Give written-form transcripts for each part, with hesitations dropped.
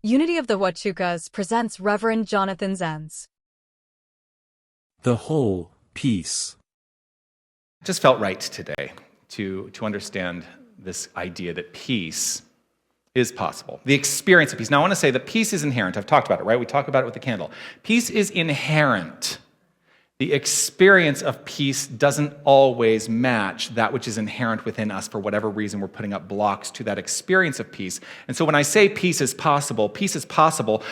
Unity of the Huachucas presents Reverend Jonathan Zenz. The whole piece. It just felt right today to understand this idea that peace is possible. The experience of peace. Now, I want to say that peace is inherent. I've talked about it, right? We talk about it with the candle. Peace is inherent. The experience of peace doesn't always match that which is inherent within us for whatever reason we're putting up blocks to that experience of peace. And so when I say peace is possible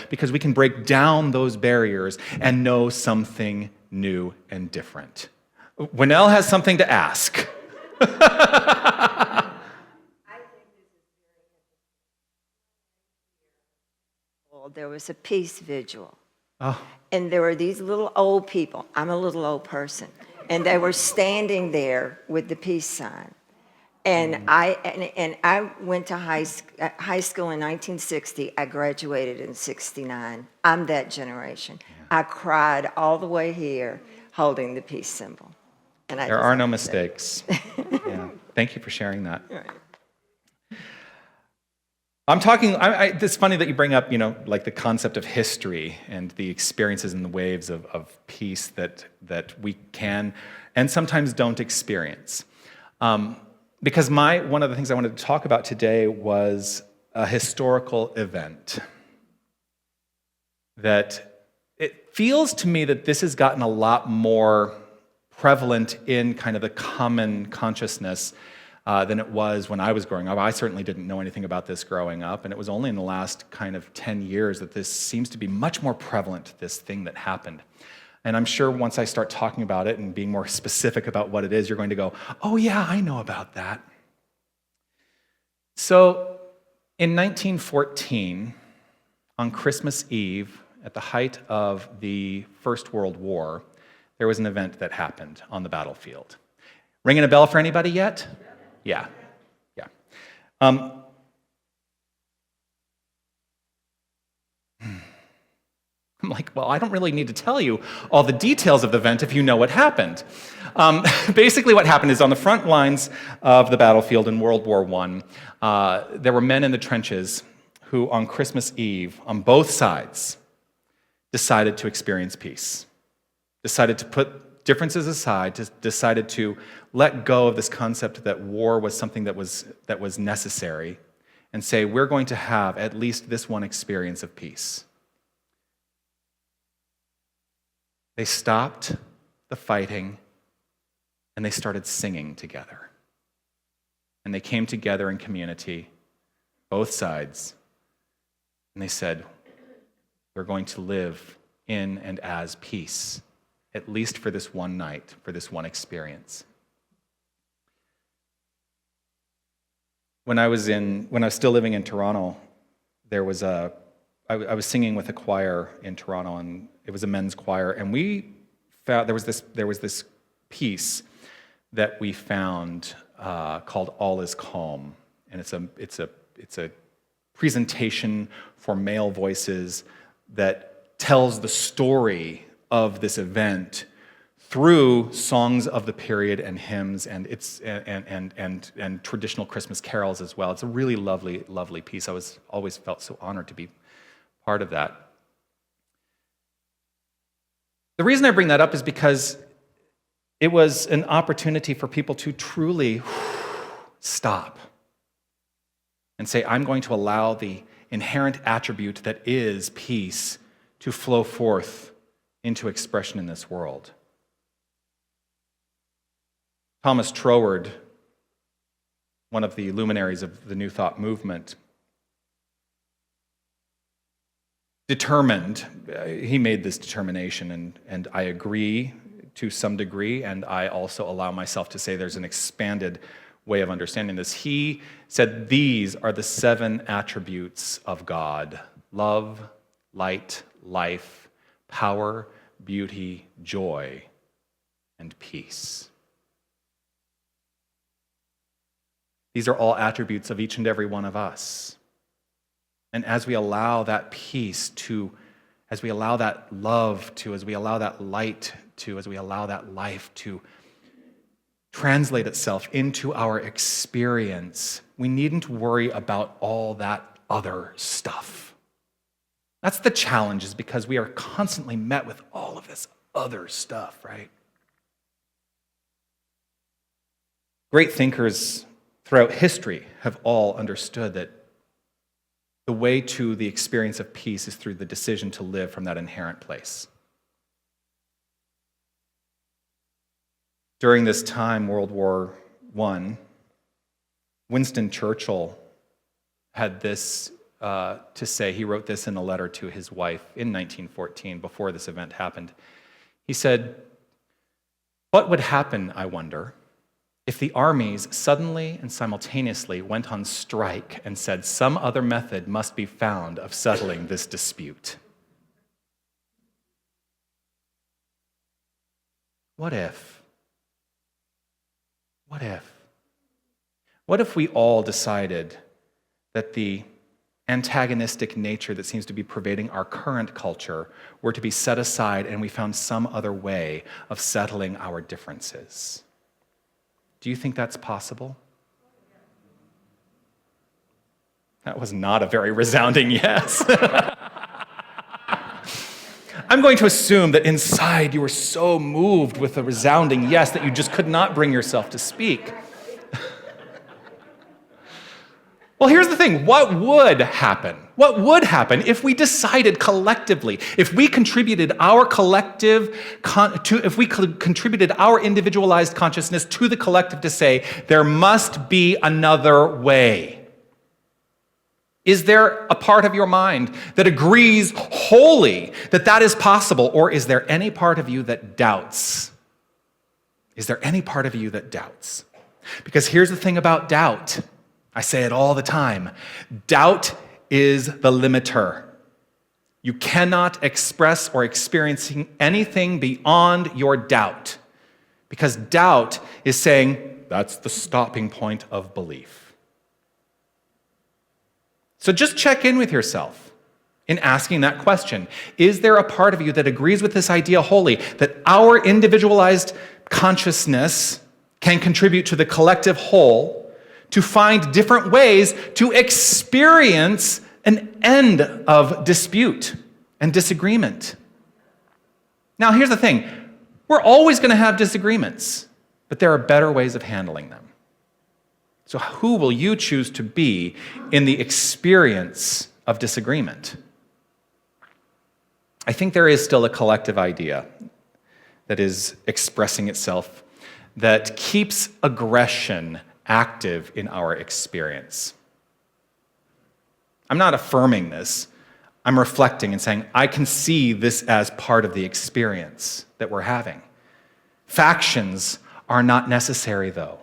because we can break down those barriers and know something new and different. Winnell has something to ask. There was a peace vigil. Oh. And there were these little old people. I'm a little old person. And they were standing there with the peace sign. And I went to high school in 1960. I graduated in 69. I'm that generation. Yeah. I cried all the way here holding the peace symbol. And there are no mistakes. Yeah. Thank you for sharing that. Right. I'm talking, it's funny that you bring up, like the concept of history and the experiences and the waves of peace that we can and sometimes don't experience. Because one of the things I wanted to talk about today was a historical event. That it feels to me that this has gotten a lot more prevalent in kind of the common consciousness than it was when I was growing up. I certainly didn't know anything about this growing up, and it was only in the last kind of 10 years that this seems to be much more prevalent, this thing that happened. And I'm sure once I start talking about it and being more specific about what it is, you're going to go, oh yeah, I know about that. So in 1914, on Christmas Eve, at the height of the First World War, there was an event that happened on the battlefield. Ringing a bell for anybody yet? Yeah. I'm like, well, I don't really need to tell you all the details of the event if you know what happened. Basically what happened is on the front lines of the battlefield in World War I, there were men in the trenches who on Christmas Eve, on both sides, decided to experience peace, decided to put differences aside, decided to let go of this concept that war was something that was necessary and say, we're going to have at least this one experience of peace. They stopped the fighting and they started singing together. And they came together in community, both sides, and they said, we're going to live in and as peace, at least for this one night, for this one experience. When I was still living in Toronto, I was singing with a choir in Toronto, and it was a men's choir, and we found there was this piece that we found called "All Is Calm," and it's a presentation for male voices that tells the story of this event through songs of the period and hymns and traditional Christmas carols as well. It's a really lovely, lovely piece. I always felt so honored to be part of that. The reason I bring that up is because it was an opportunity for people to truly stop and say, I'm going to allow the inherent attribute that is peace to flow forth into expression in this world. Thomas Troward, one of the luminaries of the New Thought movement, he made this determination, and I agree to some degree, and I also allow myself to say there's an expanded way of understanding this. He said these are the 7 attributes of God: love, light, life, power, beauty, joy, and peace. These are all attributes of each and every one of us. And as we allow that peace to, as we allow that love to, as we allow that light to, as we allow that life to translate itself into our experience, we needn't worry about all that other stuff. That's the challenge, is because we are constantly met with all of this other stuff, right? Great thinkers throughout history have all understood that the way to the experience of peace is through the decision to live from that inherent place. During this time, World War I, Winston Churchill had this to say. He wrote this in a letter to his wife in 1914, before this event happened. He said, "What would happen, I wonder, if the armies suddenly and simultaneously went on strike and said some other method must be found of settling this dispute?" What if? What if? What if we all decided that the antagonistic nature that seems to be pervading our current culture were to be set aside and we found some other way of settling our differences? Do you think that's possible? That was not a very resounding yes. I'm going to assume that inside you were so moved with a resounding yes that you just could not bring yourself to speak. Well, here's the thing. What would happen? What would happen if we decided collectively, if we contributed our contributed our individualized consciousness to the collective to say, there must be another way? Is there a part of your mind that agrees wholly that that is possible, or is there any part of you that doubts? Is there any part of you that doubts? Because here's the thing about doubt. I say it all the time. Doubt is the limiter. You cannot express or experience anything beyond your doubt, because doubt is saying that's the stopping point of belief. So just check in with yourself in asking that question. Is there a part of you that agrees with this idea wholly, that our individualized consciousness can contribute to the collective whole, to find different ways to experience an end of dispute and disagreement? Now, here's the thing. We're always going to have disagreements, but there are better ways of handling them. So who will you choose to be in the experience of disagreement? I think there is still a collective idea that is expressing itself that keeps aggression active in our experience. I'm not affirming this. I'm reflecting and saying, I can see this as part of the experience that we're having. Factions are not necessary, though.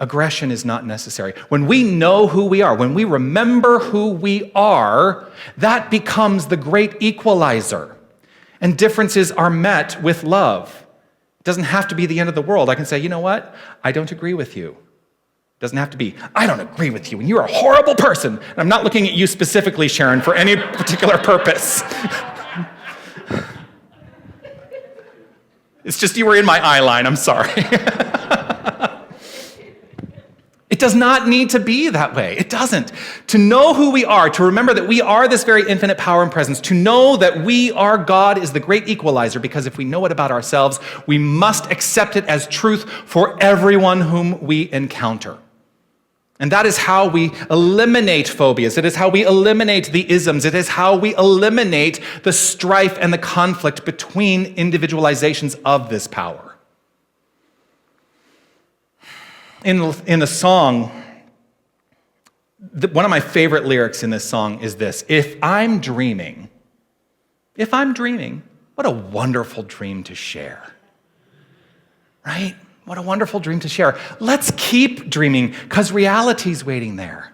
Aggression is not necessary. When we know who we are, when we remember who we are, that becomes the great equalizer. And differences are met with love. It doesn't have to be the end of the world. I can say, you know what? I don't agree with you. It doesn't have to be, I don't agree with you, and you're a horrible person. And I'm not looking at you specifically, Sharon, for any particular purpose. It's just you were in my eye line. I'm sorry. It does not need to be that way. It doesn't. To know who we are, to remember that we are this very infinite power and presence, to know that we are God is the great equalizer, because if we know it about ourselves, we must accept it as truth for everyone whom we encounter. And that is how we eliminate phobias. It is how we eliminate the isms. It is how we eliminate the strife and the conflict between individualizations of this power. In the song, one of my favorite lyrics in this song is this: if I'm dreaming, what a wonderful dream to share. Right? What a wonderful dream to share. Let's keep dreaming, because reality's waiting there.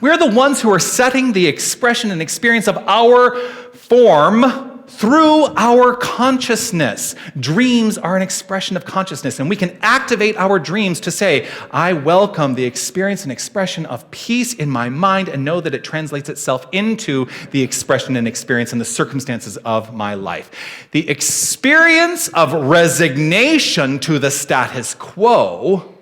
We're the ones who are setting the expression and experience of our form through our consciousness. Dreams are an expression of consciousness, and we can activate our dreams to say, I welcome the experience and expression of peace in my mind, and know that it translates itself into the expression and experience and the circumstances of my life. The experience of resignation to the status quo,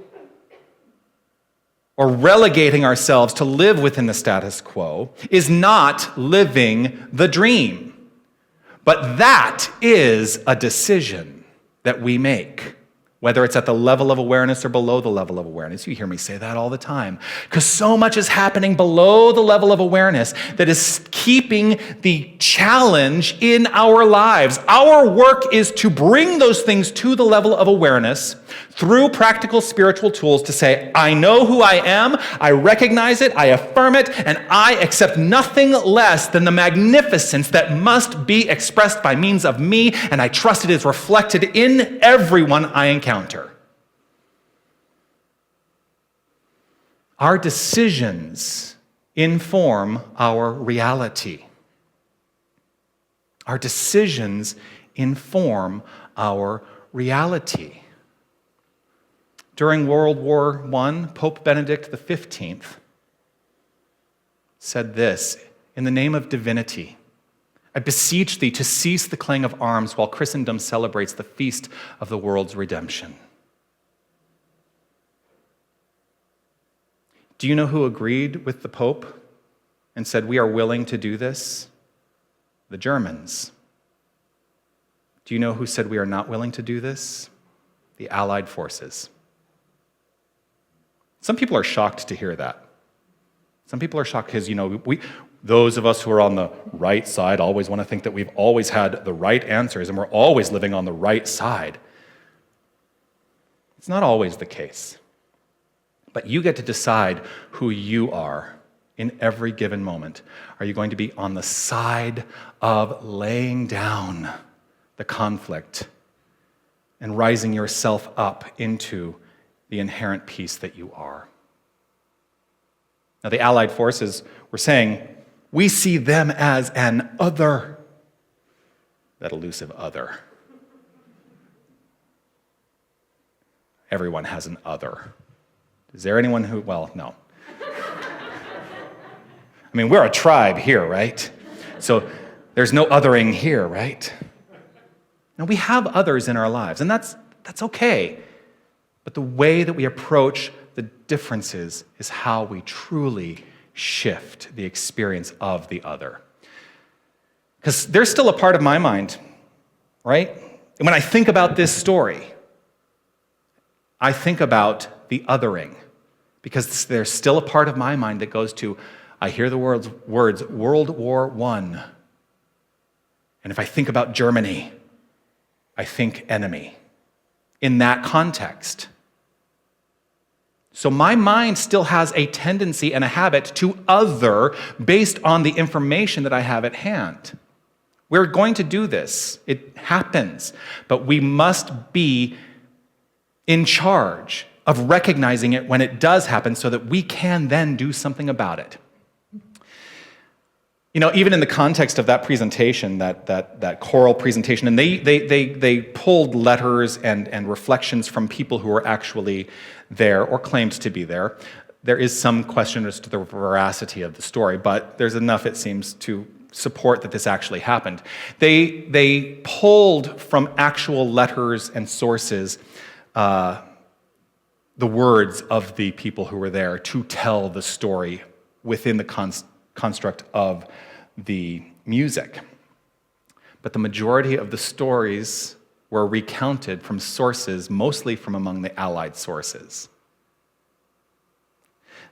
or relegating ourselves to live within the status quo is not living the dream. But that is a decision that we make, whether it's at the level of awareness or below the level of awareness. You hear me say that all the time, because so much is happening below the level of awareness that is keeping the challenge in our lives. Our work is to bring those things to the level of awareness through practical spiritual tools to say, I know who I am, I recognize it, I affirm it, and I accept nothing less than the magnificence that must be expressed by means of me, and I trust it is reflected in everyone I encounter. Our decisions inform our reality. Our decisions inform our reality. During World War I, Pope Benedict XV said this, in the name of divinity, I beseech thee to cease the clang of arms while Christendom celebrates the feast of the world's redemption. Do you know who agreed with the Pope and said, we are willing to do this? The Germans. Do you know who said we are not willing to do this? The Allied forces. Some people are shocked to hear that. Some people are shocked because, those of us who are on the right side always want to think that we've always had the right answers and we're always living on the right side. It's not always the case. But you get to decide who you are in every given moment. Are you going to be on the side of laying down the conflict and rising yourself up into the inherent peace that you are? Now, the Allied forces were saying, we see them as an other. That elusive other. Everyone has an other. Is there anyone who, well, no. I mean, we're a tribe here, right? So there's no othering here, right? Now, we have others in our lives, and that's okay. But the way that we approach the differences is how we truly shift the experience of the other. Because there's still a part of my mind, right? And when I think about this story, I think about the othering. Because there's still a part of my mind that goes to, I hear the words World War I. And if I think about Germany, I think enemy. In that context. So my mind still has a tendency and a habit to other based on the information that I have at hand. We're going to do this. It happens. But we must be in charge of recognizing it when it does happen so that we can then do something about it. Even in the context of that presentation, that choral presentation, and they pulled letters and reflections from people who were actually there or claimed to be there. There is some question as to the veracity of the story, but there's enough, it seems, to support that this actually happened. They pulled from actual letters and sources the words of the people who were there to tell the story within the construct of the music. But the majority of the stories were recounted from sources, mostly from among the Allied sources.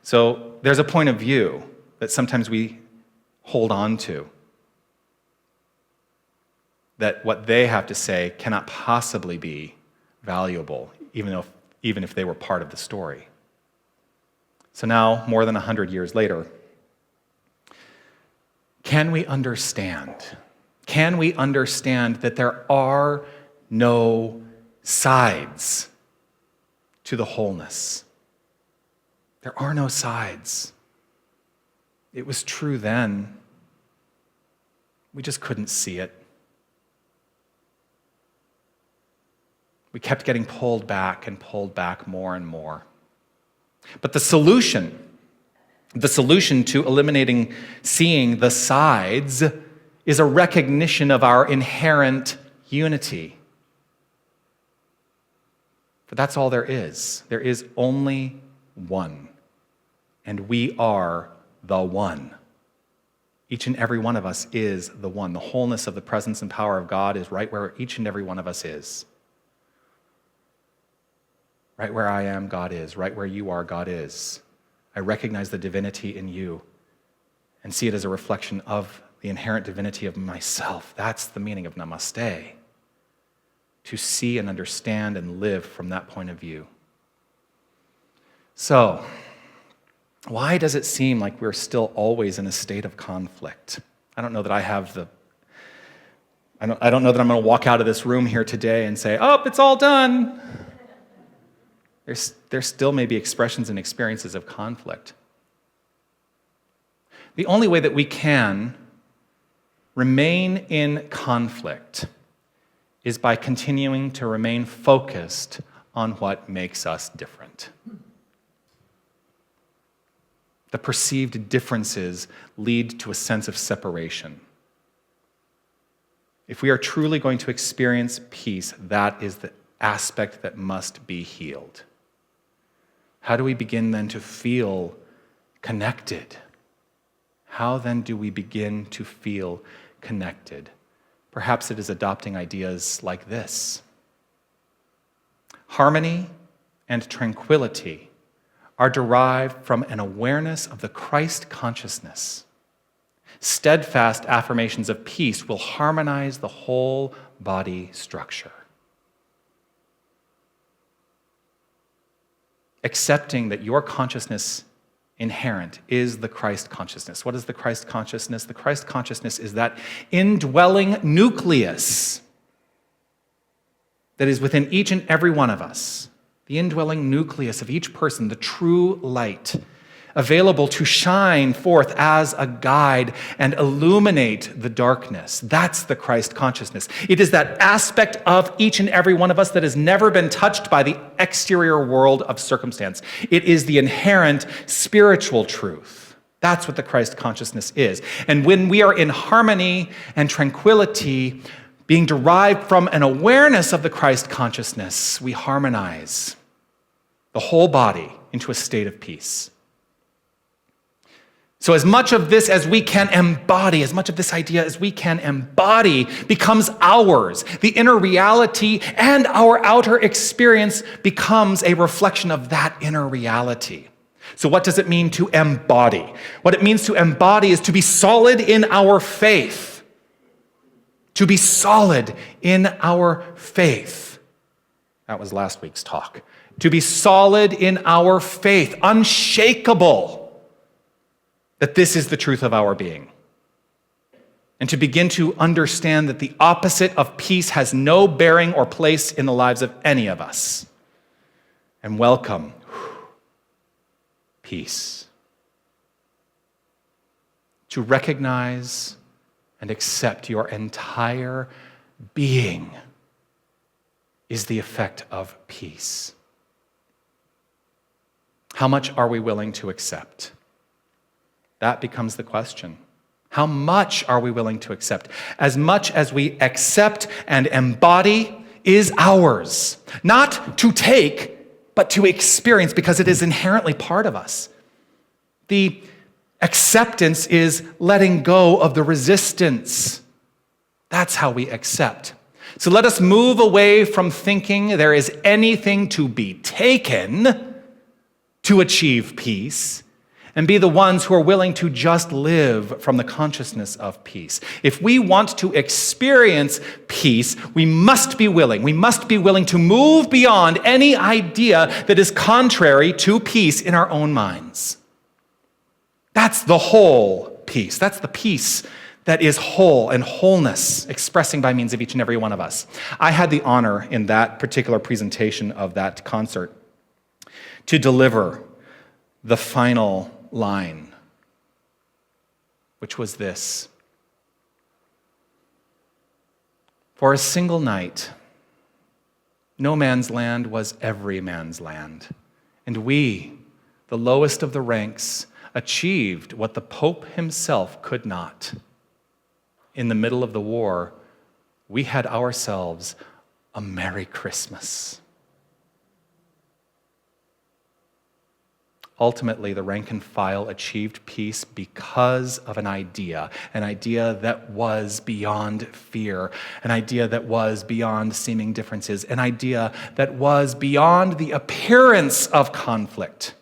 So there's a point of view that sometimes we hold on to, that what they have to say cannot possibly be valuable, even if they were part of the story. So now, more than 100 years later, can we understand? Can we understand that there are no sides to the wholeness? There are no sides. It was true then. We just couldn't see it. We kept getting pulled back more and more. But the solution to eliminating seeing the sides is a recognition of our inherent unity. But that's all there is. There is only one. and we are the one. Each and every one of us is the one. The wholeness of the presence and power of God is right where each and every one of us is. Right where I am, God is. Right where you are, God is. I recognize the divinity in you and see it as a reflection of the inherent divinity of myself. That's the meaning of namaste. To see and understand and live from that point of view. So, why does it seem like we're still always in a state of conflict? I don't know that I have the... I don't know that I'm going to walk out of this room here today and say, oh, it's all done. There still may be expressions and experiences of conflict. The only way that we can remain in conflict is by continuing to remain focused on what makes us different. The perceived differences lead to a sense of separation. If we are truly going to experience peace, that is the aspect that must be healed. How do we begin then to feel connected? How then do we begin to feel connected? Perhaps it is adopting ideas like this. Harmony and tranquility are derived from an awareness of the Christ consciousness. Steadfast affirmations of peace will harmonize the whole body structure. Accepting that your consciousness inherent is the Christ consciousness. What is the Christ consciousness? The Christ consciousness is that indwelling nucleus that is within each and every one of us. The indwelling nucleus of each person, the true light, available to shine forth as a guide and illuminate the darkness. That's the Christ consciousness. It is that aspect of each and every one of us that has never been touched by the exterior world of circumstance. It is the inherent spiritual truth. That's what the Christ consciousness is. And when we are in harmony and tranquility, being derived from an awareness of the Christ consciousness, we harmonize the whole body into a state of peace. So as much of this as we can embody, as much of this idea as we can embody becomes ours. The inner reality and our outer experience becomes a reflection of that inner reality. So what does it mean to embody? What it means to embody is to be solid in our faith. To be solid in our faith. That was last week's talk. To be solid in our faith, unshakable, that this is the truth of our being. And to begin to understand that the opposite of peace has no bearing or place in the lives of any of us. And welcome peace. To recognize and accept your entire being is the effect of peace. How much are we willing to accept? That becomes the question. How much are we willing to accept? As much as we accept and embody is ours. Not to take, but to experience, because it is inherently part of us. The acceptance is letting go of the resistance. That's how we accept. So let us move away from thinking there is anything to be taken to achieve peace, and be the ones who are willing to just live from the consciousness of peace. If we want to experience peace, we must be willing. We must be willing to move beyond any idea that is contrary to peace in our own minds. That's the whole peace. That's the peace that is whole and wholeness expressing by means of each and every one of us. I had the honor in that particular presentation of that concert to deliver the final line, which was this: for a single night, no man's land was every man's land, and we, the lowest of the ranks, achieved what the Pope himself could not. In the middle of the war, we had ourselves a Merry Christmas. ultimately the rank and file achieved peace because of an idea that was beyond fear, an idea that was beyond seeming differences, an idea that was beyond the appearance of conflict.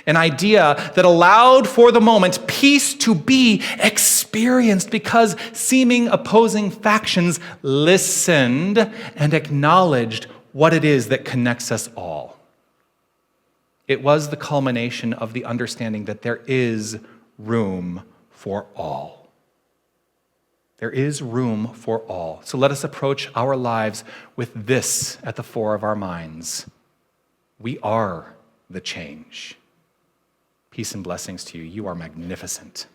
An idea that allowed for the moment peace to be experienced because seeming opposing factions listened and acknowledged what it is that connects us all. It was the culmination of the understanding that there is room for all. There is room for all. So let us approach our lives with this at the fore of our minds. We are the change. Peace and blessings to you. You are magnificent.